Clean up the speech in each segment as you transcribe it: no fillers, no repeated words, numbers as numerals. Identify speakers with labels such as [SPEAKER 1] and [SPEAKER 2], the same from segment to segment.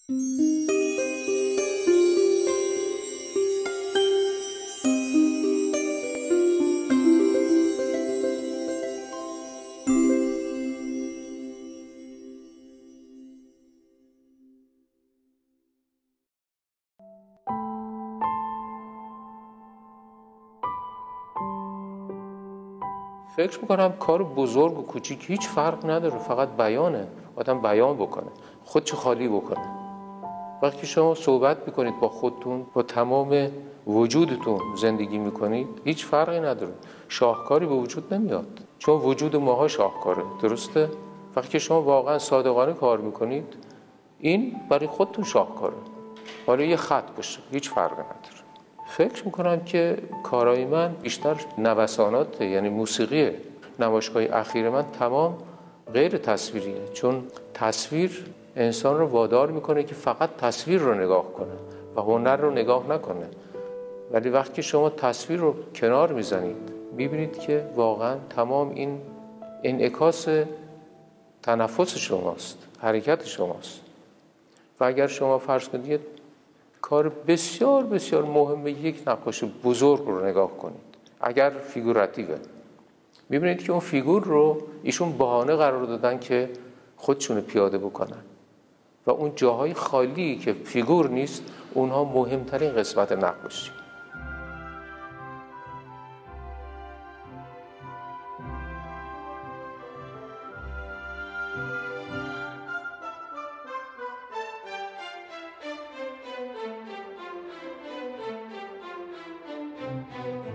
[SPEAKER 1] فکر میکنم کار بزرگ و کوچیک هیچ فرق نداره، فقط بیانه. آدم بیان بکنه، خودشو خالی بکنه. وقتی شما صحبت میکنید با خودتون، با تمام وجودتون زندگی میکنید، هیچ فرقی نداره. شاهکاری به وجود نمیاد، چون وجود ماها شاهکاره. درسته؟ وقتی شما واقعا صادقانه کار میکنید، این برای خودتون شاهکاره. برای یه خط باشه هیچ فرقی نداره. فکر میکنم که کارهای من بیشتر نوسانات، یعنی موسیقیه. نمایشگاه اخیر من تمام غیر تصویریه، چون تصویر انسان رو وادار میکنه که فقط تصویر رو نگاه کنه و هنر رو نگاه نکنه. ولی وقتی شما تصویر رو کنار میزنید، میبینید که واقعا تمام این انعکاس تنفس شماست، حرکت شماست. و اگر شما فرض کنید کار بسیار بسیار مهمه، یک نقاش بزرگ رو نگاه کنید، اگر فیگوراتیوه، میبینید که اون فیگور رو ایشون بهانه قرار دادن که خودشون پیاده بکنن و اون جاهای خالی که فیگور نیست، اونها مهمترین قسمت نقاشی.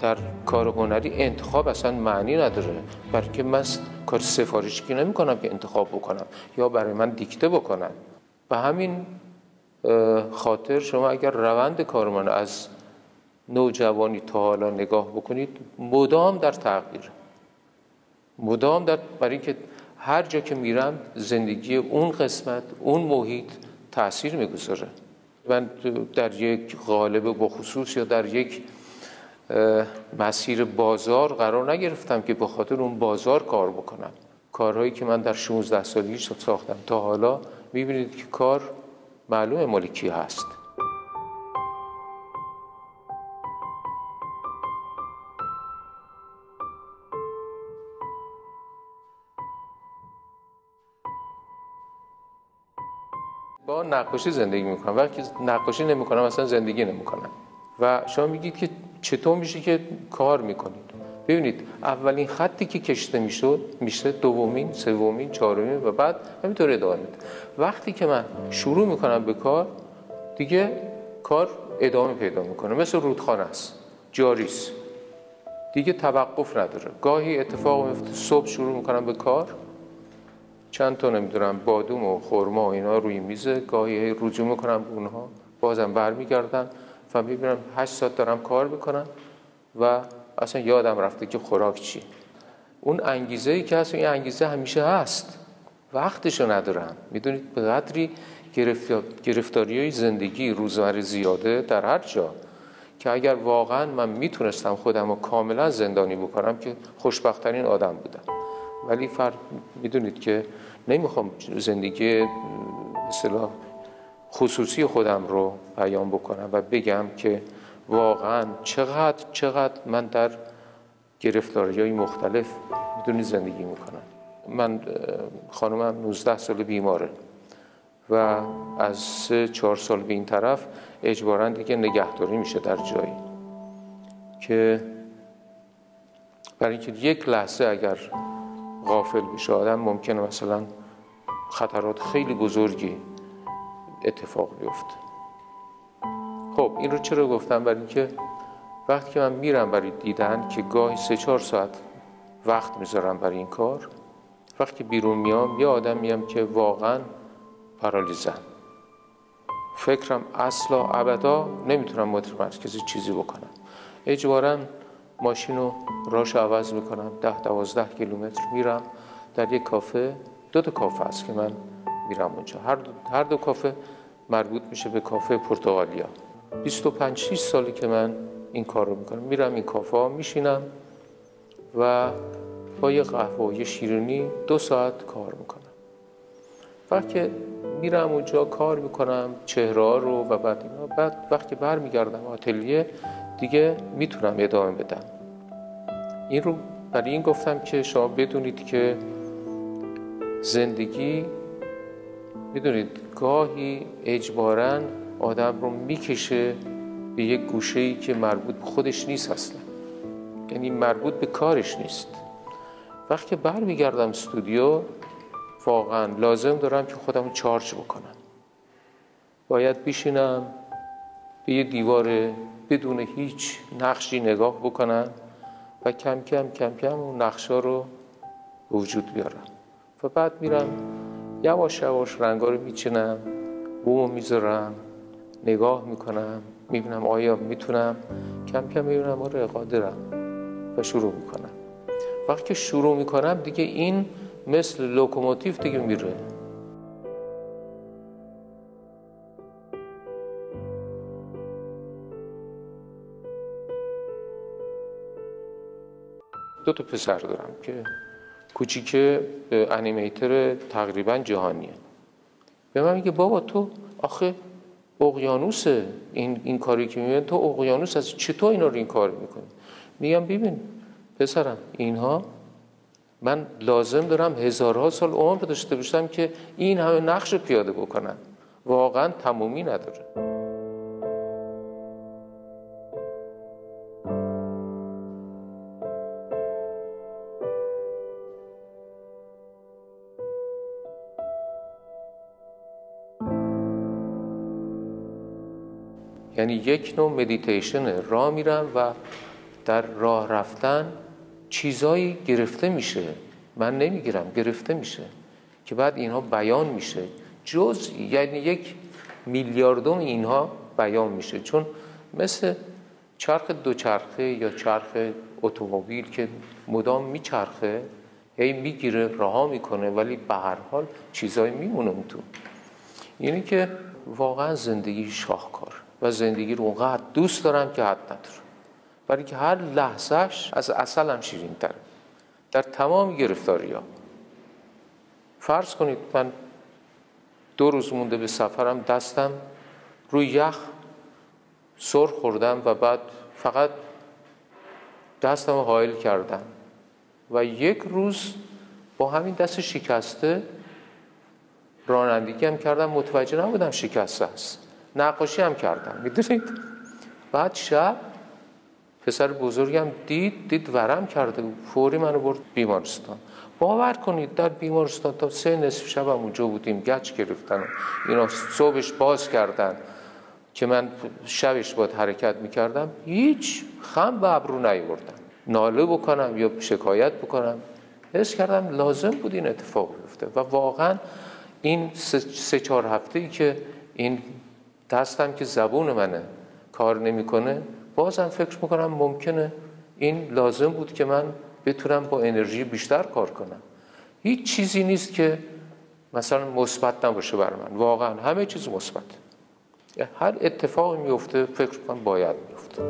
[SPEAKER 1] در کار هنری انتخاب اصلا معنی نداره، برای که من کار سفارشی نمی کنم که انتخاب بکنم یا برای من دیکته بکنم. به همین خاطر شما اگر روند کار من از نوجوانی تا حالا نگاه بکنید، مدام در تغییر، مدام برای که هر جا که میرم زندگی اون قسمت، اون محیط تأثیر میگذاره. من در یک قالب بخصوص یا در یک مسیر بازار قرار نگرفتم که به خاطر اون بازار کار بکنم. کارهایی که من در 16 سالگی ساختم تا حالا، میبینید که کار معلومه مال کی هست. با نقاشی زندگی میکنم. وقتی نقاشی نمیکنم اصلا زندگی نمیکنم. و شما میگید که چطور میشه که کار میکنید؟ ببینید اولین خطی که کشته میشه دومین، سومین، چهارمین و بعد همینطور ادامه میده. وقتی که من شروع میکنم به کار، دیگه کار ادامه پیدا میکنه. مثل رودخانه است، جاری است، دیگه توقف نداره. گاهی اتفاق میفته صبح شروع میکنم به کار، چند تا نمیدونم بادوم و خرما و اینا روی میزه، گاهی رجوع میکنم به اونها، بازم برمیگردم و میبینم 8 ساعت دارم کار میکنم و اصلا یادم رفته که خوراک چی. اون انگیزه‌ای که هست، این انگیزه همیشه هست، وقتشو ندارم. میدونید به قدری گرفتاری‌های زندگی روزمره زیاده در هر جا که اگر واقعا من میتونستم خودم رو کاملا زندانی بکنم که خوشبخت‌ترین آدم بودم. ولی میدونید که نمیخوام زندگی به اصطلاح خصوصی خودم رو بیان بکنم و بگم که واقعا چقدر من در گرفتاری‌های مختلف میدونید زندگی میکنم. من خانومم 19 سال بیماره و از 3-4 سال به این طرف اجباراً دیگه نگهداری میشه در جایی که برای اینکه یک لحظه اگر غافل بشه آدم ممکنه مثلا خطرات خیلی بزرگی اتفاق بیفته. خب این رو چرا گفتم؟ برای اینکه وقتی که من میرم برای دیدن که گاهی 3-4 ساعت وقت میذارم برای این کار، وقتی بیرون میام یه آدم میام که واقعا پارالیزم، فکرم اصلا ابدا نمیتونم متمرکز چیزی بکنم. اجباراً ماشین رو راهش عوض میکنم، 10-12 کیلومتر میرم در یک کافه. 2 تا کافه هست که من میرم اونجا، هر دو کافه مربوط میشه به کافه پرتغالیا. 25-6 سالی که من این کار رو میکنم. میرم این کافه ها میشینم و با یه قهوه و یه شیرینی 2 ساعت کار میکنم وقتی میرم اونجا کار میکنم چهره‌ها رو و بعد وقتی برمیگردم آتلیه دیگه میتونم ادامه بدم. این رو برای این گفتم که شما بدونید که زندگی میدونید گاهی اجباراً آدم رو میکشه به یک گوشه‌ای که مربوط به خودش نیست اصلا، یعنی مربوط به کارش نیست. وقتی برمیگردم استودیو واقعا لازم دارم که خودم رو چارج بکنم. باید بشینم به یه دیوار بدون هیچ نقشی نگاه بکنم و کم کم اون نقشا رو به وجود بیارم و بعد میرم یواش یواش رنگا رو میچینم، بومو میذارم، نگاه میکنم، میبینم آیا میتونم، کم میبینم آره قادرم و شروع میکنم. وقتی که شروع میکنم دیگه این مثل لوکوموتیو دیگه میره. دو تا پسر دارم که کوچیکه انیمیتر تقریبا جهانیه. به من میگه بابا تو آخه اقیانوسه این کاری که میبینی، تو اقیانوس هستی، چطور اینا رو این کار میکنی؟ میگم ببین پسرم، اینها من لازم دارم هزارها سال عمر داشته باشم که این همه نقش رو پیاده بکنن، واقعا تمومی نداره. یعنی یک نوع مدیتیشنه، راه میرم و در راه رفتن چیزایی گرفته میشه، من نمیگیرم، گرفته میشه که بعد اینها بیان میشه، یعنی 1 میلیاردم اینها بیان میشه. چون مثل چرخ دوچرخه یا چرخ اتومبیل که مدام میچرخه، هی میگیره رها میکنه، ولی به هر حال چیزایی میمونه اون تو. یعنی که واقعا زندگی شاهکار و زندگی رو اونقدر دوست دارم که حد ندارم، برای که هر لحظهش از عسل هم شیرین تره در تمام گرفتاری‌ها. فرض کنید من 2 روز مونده به سفرم، دستم روی یخ سر خوردم و بعد فقط دستم رو حائل کردم و 1 روز با همین دست شکسته رانندگی هم کردم، متوجه نبودم شکسته است. نقاشی هم کردم، میدونید. بعد شب پسر بزرگم دید ورم کرده، فوری منو برد بیمارستان. باور کنید در بیمارستان تا 3 نصف شب هم اونجا بودیم، گچ گرفتن، اینا صبحش باز کردن که من شبش باید حرکت میکردم، هیچ خم به ابرو نیاوردم ناله بکنم یا شکایت بکنم. حس کردم لازم بود این اتفاق بیفته و واقعا این 3-4 هفته‌ای که این دستم که زبون منه کار نمیکنه، بازم فکر میکنم ممکنه این لازم بود که من بتونم با انرژی بیشتر کار کنم. هیچ چیزی نیست که مثلا مثبت نباشه برای من، واقعا همه چیز مثبت. هر اتفاقی میفته فکر کنم باید میفته.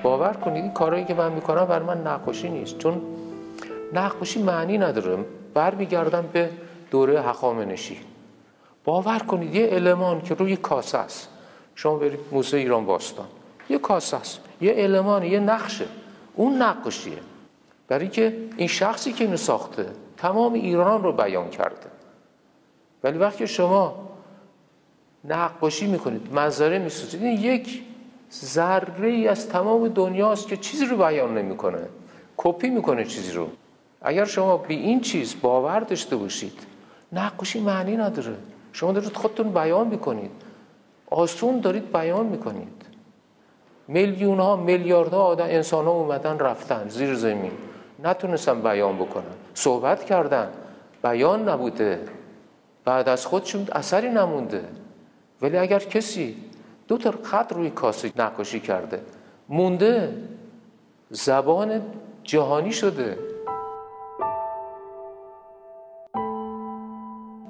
[SPEAKER 1] باور کنید این کارهایی که من میکنم برای من نقاشی نیست، چون نقاشی معنی نداره. برمیگردم به دوره هخامنشی. باور کنید یه المان که روی کاسه است، شما برید موزه ایران باستان، یه کاسه است، یه المان، یه نقشه، اون نقاشیه. برای که این شخصی که اینو ساخته تمام ایران رو بیان کرده. ولی وقتی شما نقاشی میکنید، منظره میسازید، این یک ذره ای از تمام دنیاست که چیزی رو بیان نمیکنه، کپی میکنه چیزی رو. اگر شما به این چیز باور داشته باشید، نقاشی معنی نداره. شما دارید خودتون بیان میکنید، آسون دارید بیان میکنید. میلیون ها میلیاردها آدم، انسان ها اومدن رفتن زیر زمین، نتونستن بیان بکنن، صحبت کردن، بیان نبوده، بعد از خودشون اثری نمونده. ولی اگر کسی 2 تا خط روی کاسه نقاشی کرده، مونده، زبان جهانی شده.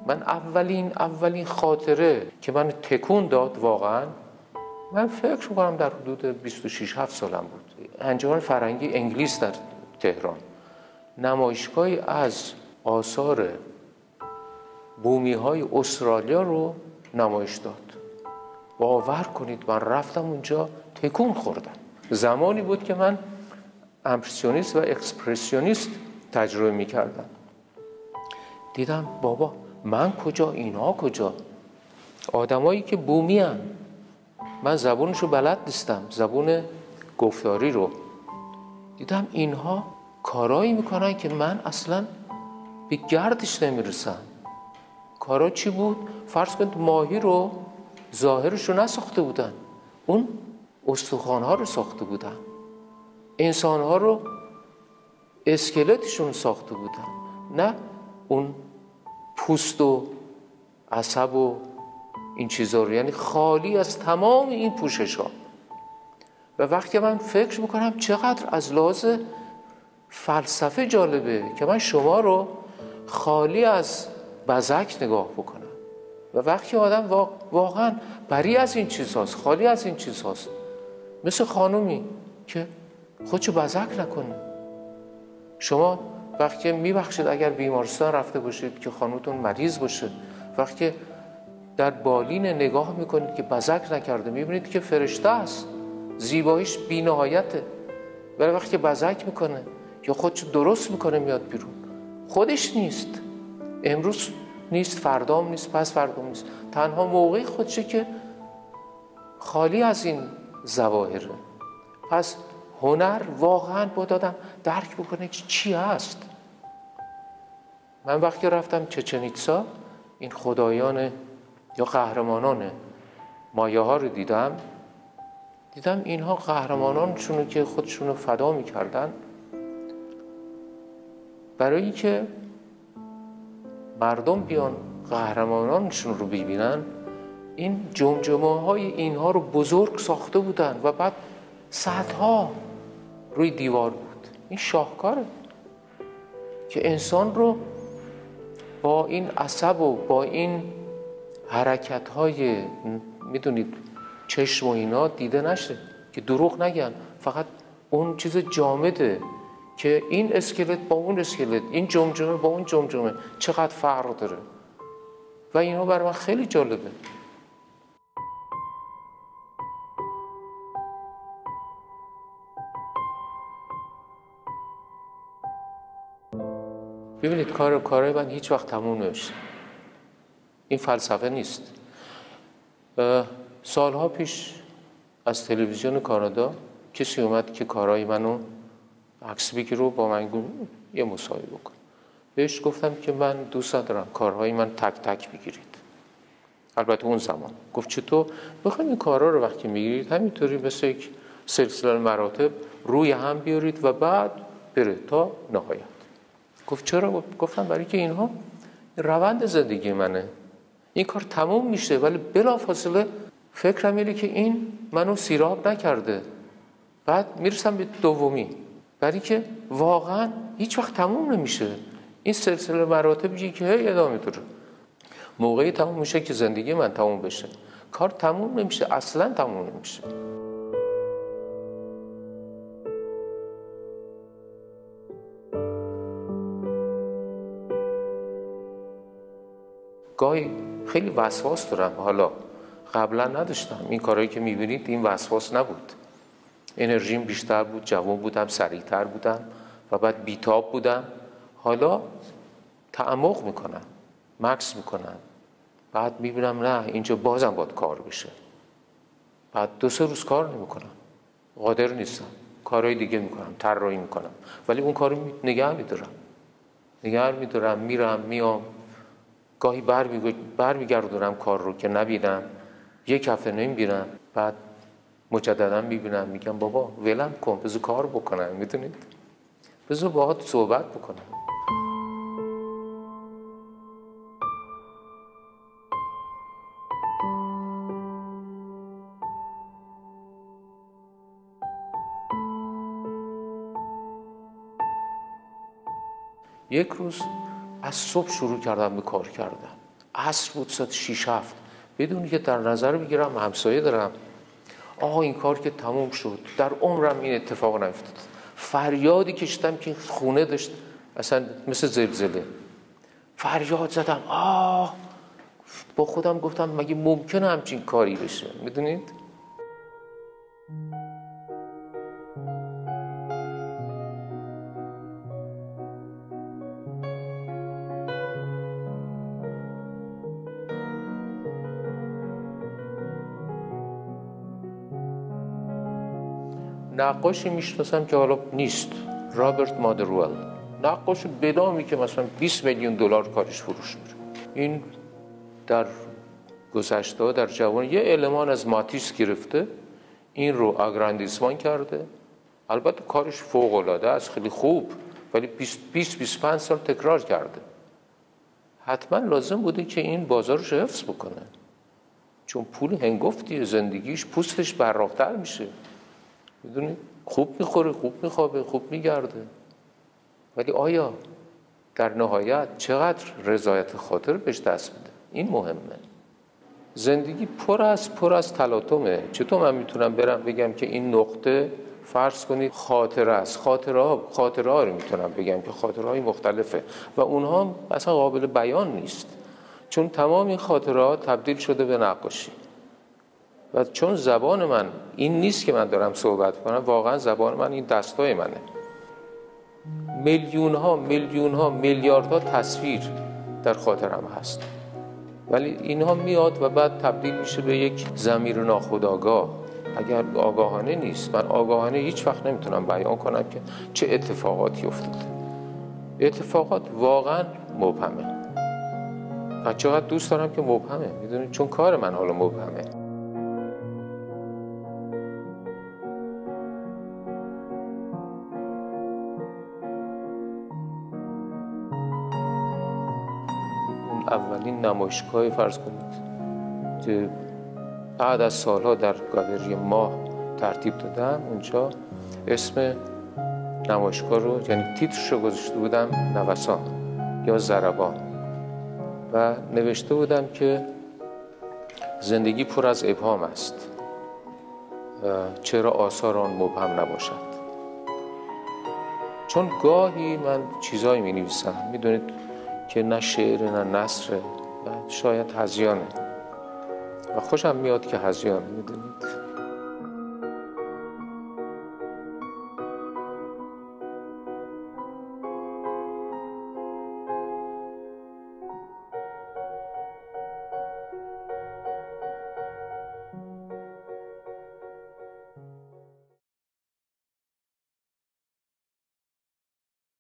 [SPEAKER 1] من اولین خاطره که من تکون داد واقعا، من فکر میکنم در حدود 26-7 سالم بود. انجمن فرهنگی انگلیس در تهران نمایشگاهی از آثار بومی‌های استرالیا رو نمایش داد. باور کنید من رفتم اونجا تکون خوردم. زمانی بود که من امپرسیونیست و اکسپرسیونیست تجربه می‌کردم. دیدم بابا من کجا، اینها کجا؟ آدمایی که بومی هن. من زبونشو بلد نیستم، زبون گفتاری رو. دیدم اینها کارایی میکنن که من اصلا به گردش نمیرسم. کارا چی بود؟ فرض کنید ماهی رو ظاهرش رو نساخته بودن، اون استخوان‌ها رو ساخته بودن. انسان‌ها رو اسکلتشون ساخته بودن، نه اون پوست و عصب و این چیزا رو، یعنی خالی از تمام این پوشش‌ها. و وقتی من فکر میکنم چقدر از لحاظ فلسفه جالبه که من شما رو خالی از بزک نگاه بکنم. و وقتی آدم واقعا بری از این چیز هاست، خالی از این چیز هاست، مثل خانومی که خودشو بزک نکنه. شما وقتی میبخشید اگر بیمارستان رفته باشید که خانومتون مریض باشه، وقتی در بالین نگاه میکنید که بزک نکرده، میبینید که فرشته است، زیباییش بی‌نهایته. ولی وقتی بزک میکنه یا خودشو درست میکنه میاد بیرون، خودش نیست. امروز نیست، فردام نیست، پس فردام نیست. تنها موقعی خودشه که خالی از این ظواهره. پس هنر واقعا باید آدم درک بکنه که چی هست. من وقتی رفتم چچنیتسا، این خدایان یا قهرمانان مایه ها رو دیدم اینها قهرمانانشونو که خودشونو فدا میکردن برای که مردم بیان قهرمانانشون رو ببینن، این جمجمه های اینها رو بزرگ ساخته بودن و بعد صدها روی دیوار بود. این شاهکاره که انسان رو با این عصب و با این حرکت های میدونید چشم و اینا دیده نشه، که دروغ نگن، فقط اون چیز جامده که این اسکلت با اون اسکلت، این جمجمه با اون جمجمه چقدر فرق داره. و اینا برای من خیلی جالبه. ببینید کارهای من هیچ وقت تموم نمیشه. این فلسفه نیست. سالها پیش از تلویزیون کانادا کسی اومد که کارهای منو عکس بگیره و با من یه مصاحبه بکن. بهش گفتم که من دوست دارم کارهای من تک تک بگیرید. البته اون زمان گفت چطور؟ بخواید این کارها رو وقتی میگیرید همینطوری مثل یک سلسله مراتب روی هم بیارید و بعد بره تا نهایت. گفت چرا؟ گفتم برای که اینها روند زندگی منه. این کار تموم میشه ولی بلافاصله فکرم اینه که این منو سیراب نکرده. بعد میرسم به دومی، برای که واقعا هیچ وقت تموم نمیشه. این سلسله مراتبی که هی ادامه داره. موقعی تموم میشه که زندگی من تموم بشه. کار تموم نمیشه، اصلا تموم نمیشه. گاهی خیلی وسواس دارم. حالا قبلا نداشتم. این کارهایی که میبینید این وسواس نبود. انرژیم بیشتر بود، جوان بودم، سریعتر بودم و بعد بیتاب بودم. حالا تعمق میکنم، مکس میکنم، بعد میبینم نه اینجا بازم باید کار بشه. بعد 2-3 روز کار نمیکنم، قادر نیستم، کارهای دیگه میکنم، طراحی میکنم، ولی اون کارو نگه میدارم، میرم میام. گاهی برمیگردونم کار رو که نبینم، 1 هفته نمیبینم، بعد مجددا میبینم، میگم بابا ولم کن، بذار کار بکنم. میدونید، بذار باهات صحبت بکنم. یک روز از صبح شروع کردم به کار کردن. عصر بود ساعت 6-7 بدونی که در نظر بگیرم همسایه دارم، آقا این کار که تموم شد، در عمرم این اتفاق نیفتاد. فریادی کشیدم که خونه داشت اصلا مثل زلزله، فریاد زدم با خودم گفتم مگه ممکنه همچین کاری بشه؟ میدونید؟ نقاشی میشناسم که حالا نیست، رابرت مادرول، نقاش بدامی که مثلا 20 میلیون دلار کارش فروش میره. این در گذشته در جوان یه المان از ماتیس گرفته، این رو اگراندیسمان کرده. البته کارش فوق العاده است، خیلی خوب، ولی 20-25 سال تکرار کرده. حتما لازم بوده که این بازارش حفظ بکنه، چون پول هنگفتیه، زندگیش پوستش براق‌تر میشه. میدونی؟ خوب میخوره، خوب میخوابه، خوب میگرده، ولی آیا در نهایت چقدر رضایت خاطر بهش دست میده؟ این مهمه. زندگی پر از تلاطمه. چطور من میتونم برم بگم که این نقطه فرض کنید خاطره است؟ خاطره ها رو میتونم بگم که خاطره های مختلفه و اونها اصلا قابل بیان نیست، چون تمام این خاطره ها تبدیل شده به نقاشی. و چون زبان من این نیست که من دارم صحبت کنم، واقعا زبان من این دستای منه. میلیون ها میلیاردها تصویر در خاطرم هست، ولی اینها میاد و بعد تبدیل میشه به یک ضمیر ناخودآگاه. اگر آگاهانه نیست، من آگاهانه هیچ وقت نمیتونم بیان کنم که چه اتفاقاتی افتاده. اتفاقات واقعا مبهمه و چقدر دوست دارم که مبهمه، میدونید، چون کار من حالا مبهمه. اولین نمایشگاه فرض کنید که بعد از سالها در گالری ماه ترتیب دادم، اونجا اسم نمایشگاه رو، یعنی تیترش رو گذاشته بودم نوسان یا ضربان و نوشته بودم که زندگی پر از ابهام است، چرا آثار آن مبهم نباشد؟ چون گاهی من چیزایی می نویسم، میدونید که نه شعر نه نثر و شاید هذیانه و خوشم میاد که هذیانه، میدونید.